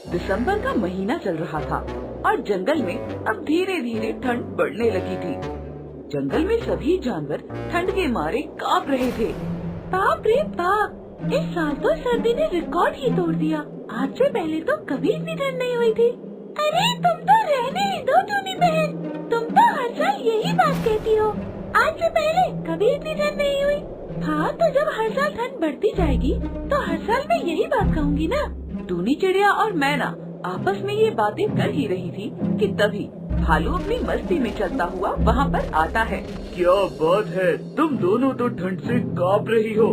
दिसंबर का महीना चल रहा था और जंगल में अब धीरे धीरे ठंड बढ़ने लगी थी। जंगल में सभी जानवर ठंड के मारे कांप रहे थे। बाप रे बाप, इस साल तो सर्दी ने रिकॉर्ड ही तोड़ दिया। आज से पहले तो कभी इतनी ठंड नहीं हुई थी। अरे तुम तो रहने ही दो टूनी बहन, तुम तो हर साल यही बात कहती हो। आज से पहले कभी इतनी ठंड नहीं हुई। हाँ, तो जब हर साल ठंड बढ़ती जाएगी तो हर साल मैं यही बात कहूँगी ना। टूनी चिड़िया और मैना आपस में ये बातें कर ही रही थी कि तभी भालू अपनी मस्ती में चलता हुआ वहाँ पर आता है। क्या बात है, तुम दोनों तो ठंड से कांप रही हो।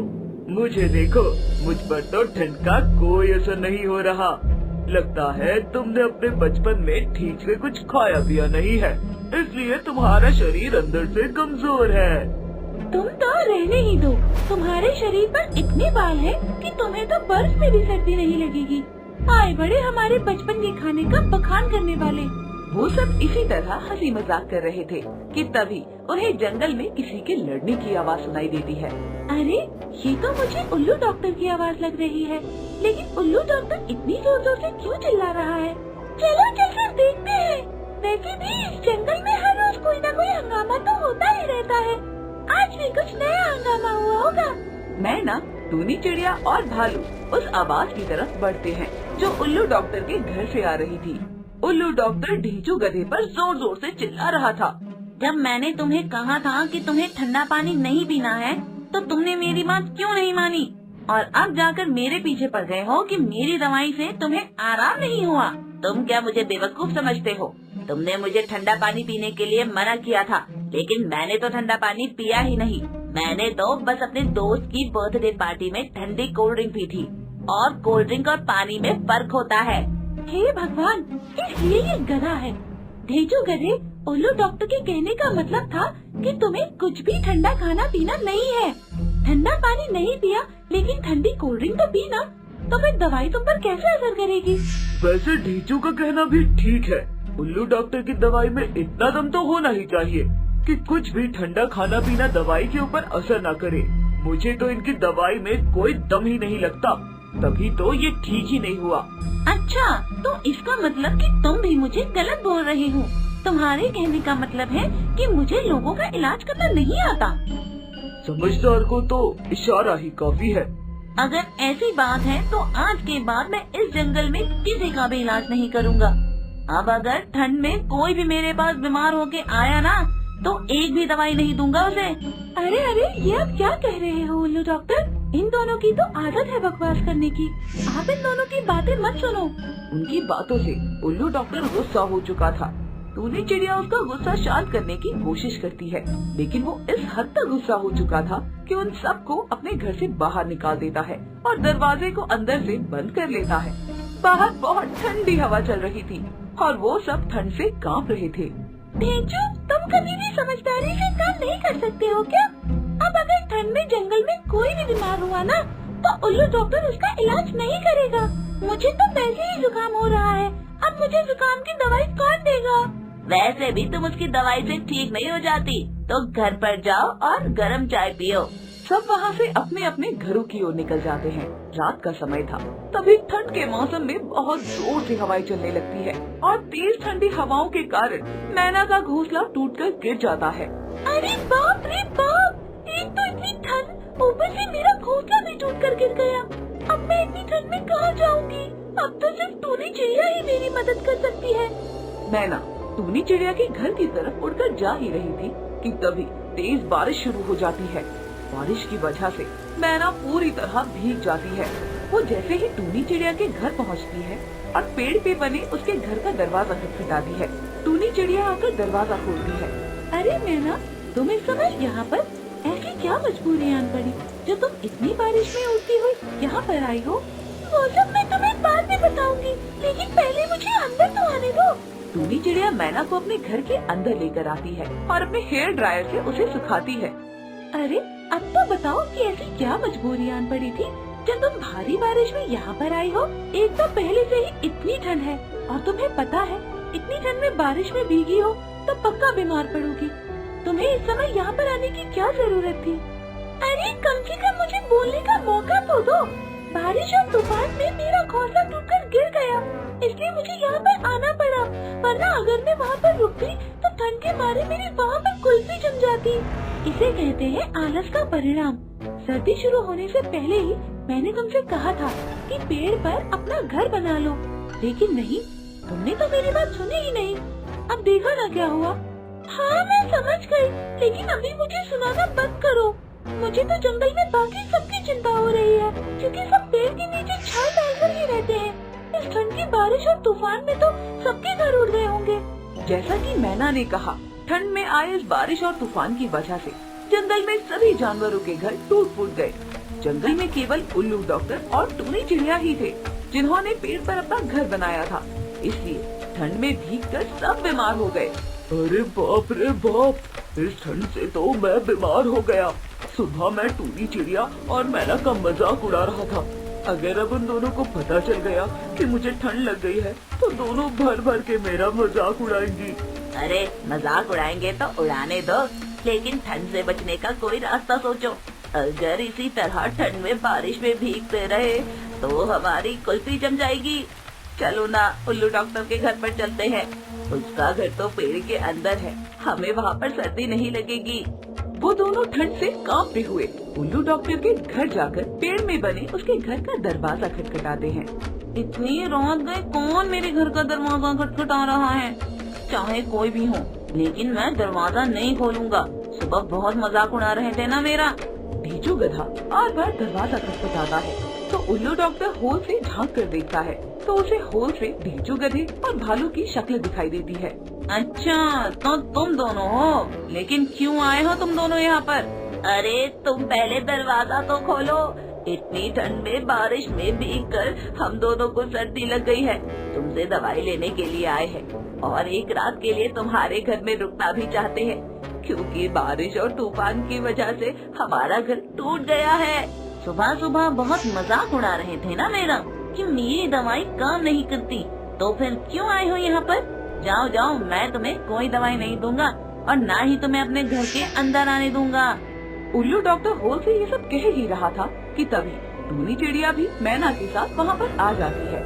मुझे देखो, मुझ पर तो ठंड का कोई असर नहीं हो रहा। लगता है तुमने अपने बचपन में ठीक से कुछ खाया पिया नहीं है, इसलिए तुम्हारा शरीर अंदर से कमजोर है। तुम तो रहने ही दो, तुम्हारे शरीर पर इतने बाल हैं कि तुम्हें तो बर्फ में भी सर्दी नहीं लगेगी। आए बड़े हमारे बचपन के खाने का बखान करने वाले। वो सब इसी तरह हंसी मजाक कर रहे थे कि तभी उन्हें जंगल में किसी के लड़ने की आवाज सुनाई देती है। अरे ये तो मुझे उल्लू डॉक्टर की आवाज लग रही है, लेकिन उल्लू डॉक्टर इतनी जोर जोर से क्यों चिल्ला रहा है? चलो चलकर देखते हैं। वैसे भी इस जंगल में हर रोज कोई न कोई हंगामा तो होता ही रहता है। आज भी कुछ नया हंगामा हुआ होगा। मैना, टूनी चिड़िया और भालू उस आवाज की तरफ बढ़ते हैं जो उल्लू डॉक्टर के घर से आ रही थी। उल्लू डॉक्टर ढींचू गधे पर जोर जोर से चिल्ला रहा था। जब मैंने तुम्हें कहा था कि तुम्हें ठंडा पानी नहीं पीना है, तो तुमने मेरी बात क्यों नहीं मानी? और अब जाकर मेरे पीछे पड़ गए हो कि मेरी दवाई से तुम्हें आराम नहीं हुआ। तुम क्या मुझे बेवकूफ समझते हो? तुमने मुझे ठंडा पानी पीने के लिए मना किया था, लेकिन मैंने तो ठंडा पानी पिया ही नहीं। मैंने तो बस अपने दोस्त की बर्थडे पार्टी में ठंडी कोल्ड ड्रिंक पी थी, और कोल्ड ड्रिंक और पानी में फर्क होता है। हे भगवान, इसलिए ये गधा है। ढेंचू गधे, उल्लू डॉक्टर के कहने का मतलब था कि तुम्हें कुछ भी ठंडा खाना पीना नहीं है। ठंडा पानी नहीं पिया, लेकिन ठंडी कोल्ड ड्रिंक तो पीना, तो फिर दवाई तुम पर कैसे असर करेगी? वैसे ढींचू का कहना भी ठीक है। उल्लू डॉक्टर की दवाई में इतना दम तो होना ही चाहिए कि कुछ भी ठंडा खाना पीना दवाई के ऊपर असर न करे। मुझे तो इनकी दवाई में कोई दम ही नहीं लगता, तभी तो ये ठीक ही नहीं हुआ। अच्छा, तो इसका मतलब कि तुम भी मुझे गलत बोल रहे हो। तुम्हारे कहने का मतलब है कि मुझे लोगों का इलाज करना नहीं आता। समझदार को तो इशारा ही काफी है। अगर ऐसी बात है तो आज के बाद मैं इस जंगल में किसी का भी इलाज नहीं करूँगा। अब अगर ठंड में कोई भी मेरे पास बीमार होके आया ना, तो एक भी दवाई नहीं दूंगा उसे। अरे अरे, ये आप क्या कह रहे हो उल्लू डॉक्टर? इन दोनों की तो आदत है बकवास करने की। आप इन दोनों की बातें मत सुनो। उनकी बातों से उल्लू डॉक्टर गुस्सा हो चुका था। टूनी चिड़िया उसका गुस्सा शांत करने की कोशिश करती है, लेकिन वो इस हद तक गुस्सा हो चुका था कि उन सबको अपने घर से बाहर निकाल देता है और दरवाजे को अंदर से बंद कर लेता है। बाहर बहुत ठंडी हवा चल रही थी और वो सब ठंड से कांप रहे थे। ढेंचू, तुम कभी भी समझदारी से काम नहीं कर सकते हो क्या? अब अगर ठंड में जंगल में कोई भी बीमार हुआ ना, तो उल्लू डॉक्टर उसका इलाज नहीं करेगा। मुझे तो वैसे ही जुकाम हो रहा है, अब मुझे जुकाम की दवाई कौन देगा? वैसे भी तुम उसकी दवाई से ठीक नहीं हो जाती, तो घर पर जाओ और गर्म चाय पियो। सब वहाँ से अपने अपने घरों की ओर निकल जाते हैं। रात का समय था, तभी ठंड के मौसम में बहुत जोर से हवाएं चलने लगती है और तेज ठंडी हवाओं के कारण मैना का घोंसला टूटकर गिर जाता है। अरे बाप रे बाप, एक तो इतनी ठंड, ऊपर से मेरा घोंसला भी टूटकर गिर गया। अब मैं इतनी ठंड में कहाँ जाऊँगी? अब तो सिर्फ टूनी चिड़िया ही मेरी मदद कर सकती है। मैना टूनी चिड़िया के घर की तरफ उड़कर जा ही रही थी कि तभी तेज बारिश शुरू हो जाती है। बारिश की वजह से मैना पूरी तरह भीग जाती है। वो जैसे ही टूनी चिड़िया के घर पहुंचती है और पेड़ पे बने उसके घर का दरवाजा खटखटाती है। टूनी चिड़िया आकर दरवाजा खोलती है। अरे मैना, तुम इस समय यहाँ पर ऐसी क्या मजबूरी आन पड़ी जो तुम इतनी बारिश में उड़ती हुई यहाँ पर आई हो? वो सब मैं तुम्हें बाद में बताऊंगी, लेकिन पहले मुझे अंदर तो आने दो। टूनी चिड़िया मैना को अपने घर के अंदर लेकर आती है और अपने हेयर ड्रायर से उसे सुखाती है। अरे अब तो बताओ कि ऐसी क्या मजबूरी आन पड़ी थी जब तुम भारी बारिश में यहाँ पर आई हो? एक तो पहले से ही इतनी ठंड है और तुम्हें पता है इतनी ठंड में बारिश में भीगी हो तो पक्का बीमार पड़ोगी। तुम्हें इस समय यहाँ पर आने की क्या जरूरत थी? अरे कम से कम मुझे बोलने का मौका तो दो। बारिश और तूफान में मेरा घोंसला टूटकर गिर गया, इसलिए मुझे यहाँ पर आना पड़ा, वरना अगर मैं वहाँ पर रुकती तो ठंड के मारे मेरी वहाँ पर कुल्फी जम जाती। इसे कहते हैं आलस का परिणाम। सर्दी शुरू होने से पहले ही मैंने तुमसे कहा था कि पेड़ पर अपना घर बना लो, लेकिन नहीं, तुमने तो मेरी बात सुनी ही नहीं। अब देखा ना क्या हुआ। हाँ मैं समझ गई, लेकिन अभी मुझे सुनाना बंद करो। मुझे तो जंगल में बाकी सबकी चिंता हो रही है, क्योंकि सब पेड़ के नीचे छाल डालकर ही रहते हैं। इस ठंड की बारिश और तूफान में तो सबके घर उड़ गए होंगे। जैसा कि मैना ने कहा, ठंड में आए इस बारिश और तूफान की वजह से जंगल में सभी जानवरों के घर टूट फूट गए। जंगल में केवल उल्लू डॉक्टर और टूनी चिड़िया ही थे जिन्होंने पेड़ पर अपना घर बनाया था, इसलिए ठंड में भीगकर सब बीमार हो गए। अरे बाप रे बाप, इस ठंड से तो मैं बीमार हो गया। सुबह मैं टूनी चिड़िया और मैना का मजाक उड़ा रहा था। अगर अब उन दोनों को पता चल गया कि मुझे ठंड लग गई है तो दोनों भर भर के मेरा मजाक उड़ाएंगी। अरे मजाक उड़ाएंगे तो उड़ाने दो, लेकिन ठंड से बचने का कोई रास्ता सोचो। अगर इसी तरह ठंड में बारिश में भीगते रहे तो हमारी कुल्फी जम जाएगी। चलो ना, उल्लू डॉक्टर के घर पर चलते हैं। उसका घर तो पेड़ के अंदर है, हमें वहाँ पर सर्दी नहीं लगेगी। वो दोनों ठंड से कांपते हुए उल्लू डॉक्टर के घर जाकर पेड़ में बने उसके घर का दरवाजा खटखटाते हैं। इतनी रात गए, कौन मेरे घर का दरवाजा खटखटा रहा है? चाहे कोई भी हो, लेकिन मैं दरवाजा नहीं खोलूंगा। सुबह बहुत मजाक उड़ा रहे थे ना मेरा। ढीचू गधा बार बार दरवाजा खटखटाता है तो उल्लू डॉक्टर होल से झांक कर देखता है तो उसे होल से ढीचू गधे और भालू की शक्ल दिखाई देती है। अच्छा, तो तुम दोनों हो, लेकिन क्यों आए हो तुम दोनों यहाँ पर? अरे तुम पहले दरवाजा तो खोलो। इतनी ठंड में बारिश में भीगकर हम दोनों को सर्दी लग गई है। तुमसे दवाई लेने के लिए आए हैं और एक रात के लिए तुम्हारे घर में रुकना भी चाहते हैं, क्योंकि बारिश और तूफान की वजह से हमारा घर टूट गया है। सुबह सुबह बहुत मजाक उड़ा रहे थे ना मेरा कि मेरी दवाई काम नहीं करती, तो फिर क्यों आए हो यहाँ पर? जाओ जाओ, मैं तुम्हें कोई दवाई नहीं दूंगा और ना ही तुम्हें अपने घर के अंदर आने दूंगा। उल्लू डॉक्टर होल से ये सब कह ही रहा था कि तभी टूनी चिड़िया भी मैना के साथ वहाँ पर आ जाती है।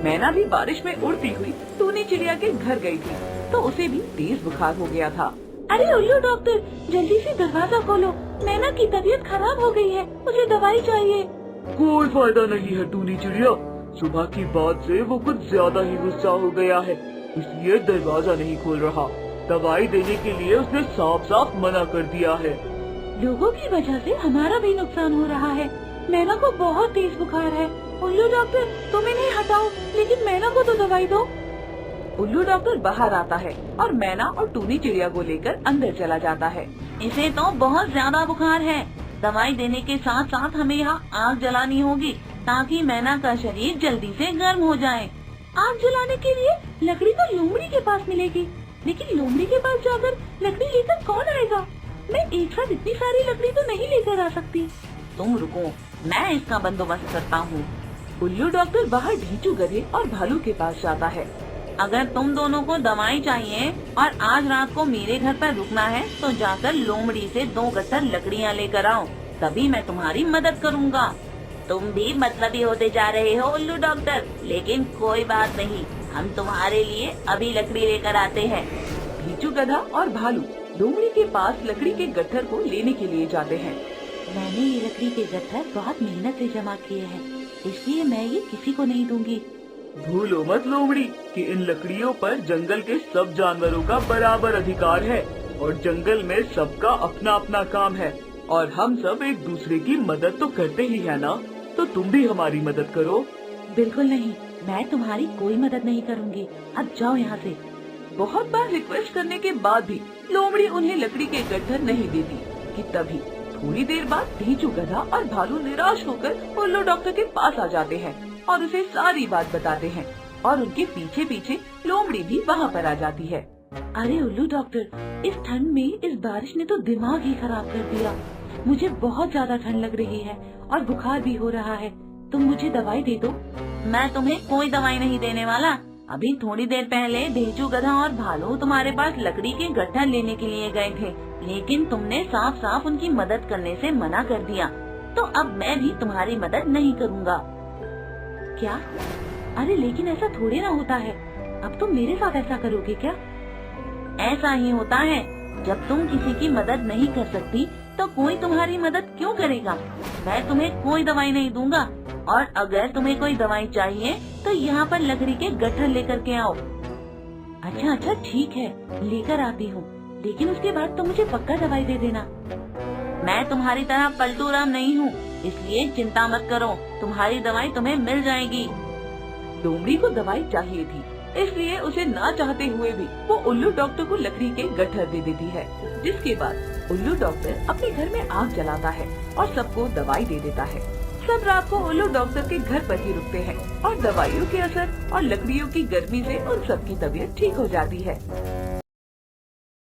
मैना भी बारिश में उड़ती हुई टूनी चिड़िया के घर गई थी तो उसे भी तेज बुखार हो गया था। अरे उल्लू डॉक्टर, जल्दी से दरवाजा खोलो, मैना की तबीयत खराब हो गई है, मुझे दवाई चाहिए। कोई फायदा नहीं है टूनी चिड़िया, सुबह की बात से वो कुछ ज्यादा ही गुस्सा हो गया है, इसलिए दरवाजा नहीं खोल रहा। दवाई देने के लिए उसने साफ साफ मना कर दिया है। लोगों की वजह से हमारा भी नुकसान हो रहा है। मैना को बहुत तेज बुखार है। उल्लू डॉक्टर, तुम इन्हें हटाओ, लेकिन मैना को तो दवाई दो। उल्लू डॉक्टर बाहर आता है और मैना और टूनी चिड़िया को लेकर अंदर चला जाता है। इसे तो बहुत ज्यादा बुखार है। दवाई देने के साथ साथ हमें यहाँ आग जलानी होगी ताकि मैना का शरीर जल्दी से गर्म हो जाए। आग जलाने के लिए लकड़ी तो लोमड़ी के पास मिलेगी, लेकिन लोमड़ी के पास जाकर लकड़ी लेकर कौन आएगा? मैं एक साथ इतनी सारी लकड़ी तो नहीं लेकर आ सकती। तुम रुको, मैं इसका बंदोबस्त करता हूँ। उल्लू डॉक्टर बाहर ढीचू गधे और भालू के पास जाता है। अगर तुम दोनों को दवाई चाहिए और आज रात को मेरे घर पर रुकना है तो जाकर लोमड़ी से 2 गट्ठर लकड़ियाँ लेकर आओ, तभी मैं तुम्हारी मदद करूँगा। तुम भी मतलबी होते जा रहे हो उल्लू डॉक्टर, लेकिन कोई बात नहीं, हम तुम्हारे लिए अभी लकड़ी लेकर आते हैं। ढीचू गधा और भालू लोमड़ी के पास लकड़ी के गट्ठर को लेने के लिए जाते हैं। मैंने ये लकड़ी के गट्ठर बहुत मेहनत से जमा किए हैं, इसलिए मैं ये किसी को नहीं दूंगी। भूलो मत लोमड़ी कि इन लकड़ियों पर जंगल के सब जानवरों का बराबर अधिकार है और जंगल में सबका अपना अपना काम है और हम सब एक दूसरे की मदद तो करते ही है ना, तो तुम भी हमारी मदद करो। बिल्कुल नहीं, मैं तुम्हारी कोई मदद नहीं करूंगी, अब जाओ यहाँ से। बहुत बार रिक्वेस्ट करने के बाद भी लोमड़ी उन्हें लकड़ी के गट्ठर नहीं देती कि तभी थोड़ी देर बाद ढीचू गधा और भालू निराश होकर उल्लू डॉक्टर के पास आ जाते हैं और उसे सारी बात बताते हैं और उनके पीछे पीछे लोमड़ी भी वहाँ पर आ जाती है। अरे उल्लू डॉक्टर, इस ठंड में इस बारिश ने तो दिमाग ही खराब कर दिया। मुझे बहुत ज्यादा ठंड लग रही है और बुखार भी हो रहा है, तुम मुझे दवाई दे दो। मैं तुम्हें कोई दवाई नहीं देने वाला। अभी थोड़ी देर पहले ढीचू गधा और भालू तुम्हारे पास लकड़ी के गट्ठर लेने के लिए गए थे, लेकिन तुमने साफ साफ उनकी मदद करने से मना कर दिया, तो अब मैं भी तुम्हारी मदद नहीं करूँगा। क्या अरे लेकिन ऐसा थोड़ी ना होता है। अब तुम मेरे साथ ऐसा करोगे क्या? ऐसा ही होता है। जब तुम किसी की मदद नहीं कर सकती तो कोई तुम्हारी मदद क्यों करेगा? मैं तुम्हें कोई दवाई नहीं दूंगा, और अगर तुम्हें कोई दवाई चाहिए तो यहाँ पर लकड़ी के गट्ठर लेकर के आओ। अच्छा अच्छा ठीक है, लेकर आती हूँ, लेकिन उसके बाद तुम मुझे पक्का दवाई दे देना। मैं तुम्हारी तरह पलटू राम नहीं हूँ, इसलिए चिंता मत करो, तुम्हारी दवाई तुम्हें मिल जाएगी। लोमड़ी को दवाई चाहिए थी, इसलिए उसे ना चाहते हुए भी वो उल्लू डॉक्टर को लकड़ी के गट्ठर दे देती है, जिसके बाद उल्लू डॉक्टर अपने घर में आग जलाता है और सबको दवाई दे देता है। सब रात को उल्लू डॉक्टर के घर पर ही रुकते हैं और दवाइयों के असर और लकड़ियों की गर्मी से उन सबकी तबीयत ठीक हो जाती है।